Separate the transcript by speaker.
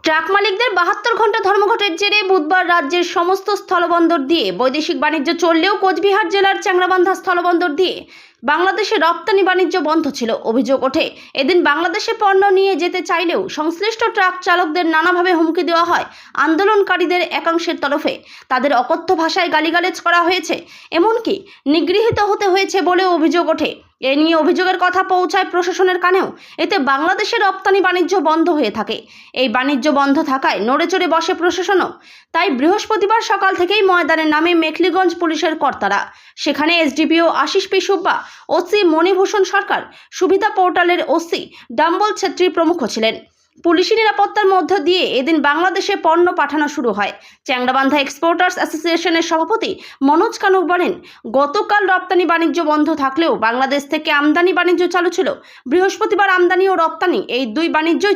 Speaker 1: Truck মালিকদের 72 ঘন্টা ধর্মঘটের জেরে বুধবার রাজ্যের সমস্ত স্থলবন্দর দিয়ে বৈদেশিক বাণিজ্য চললেও কোচবিহার জেলার চ্যাংড়াবান্ধা স্থলবন্দর দিয়ে বাংলাদেশে রপ্তানি বাণিজ্য বন্ধ ছিল। অভিযোগ ওঠে, এদিন বাংলাদেশে পণ্য নিয়ে যেতে চাইলেও সংশ্লিষ্ট ট্রাক চালকদের নানাভাবে হুমকি দেওয়া হয়। আন্দোলনকারীদের একাংশের তরফে তাদের অকথ্য ভাষায় গালিগালাজ করা হয়েছে, এমনকি নিগৃহীত হতে হয়েছে বলেও অভিযোগ ওঠে। এ নিয়ে অভিযোগের কথা পৌঁছায় প্রশাসনের কানেও। এতে বাংলাদেশের রপ্তানি বাণিজ্য বন্ধ হয়ে থাকে। এই বাণিজ্য বন্ধ থাকায় নড়েচড়ে বসে প্রশাসনও। তাই বৃহস্পতিবার সকাল থেকেই ময়দানে নামে মেখলিগঞ্জ পুলিশের কর্তারা। সেখানে SDPO Ashis P Subba, OC Manibhushan Sarkar, সুবিধা পোর্টালের ওসি ডাম্বল ছেত্রী প্রমুখ ছিলেন। পুলিশি নিরাপত্তার মধ্য দিয়ে এদিন বাংলাদেশে পণ্য পাঠানো শুরু হয়। চ্যাংড়াবান্ধা এক্সপোর্টার্স অ্যাসোসিয়েশনের সভাপতি মনোজ কানুক বলেন, গতকাল রপ্তানি বাণিজ্য বন্ধ থাকলেও বাংলাদেশ থেকে আমদানি বাণিজ্য চালু ছিল। বৃহস্পতিবার আমদানি ও রপ্তানি এই দুই বাণিজ্যই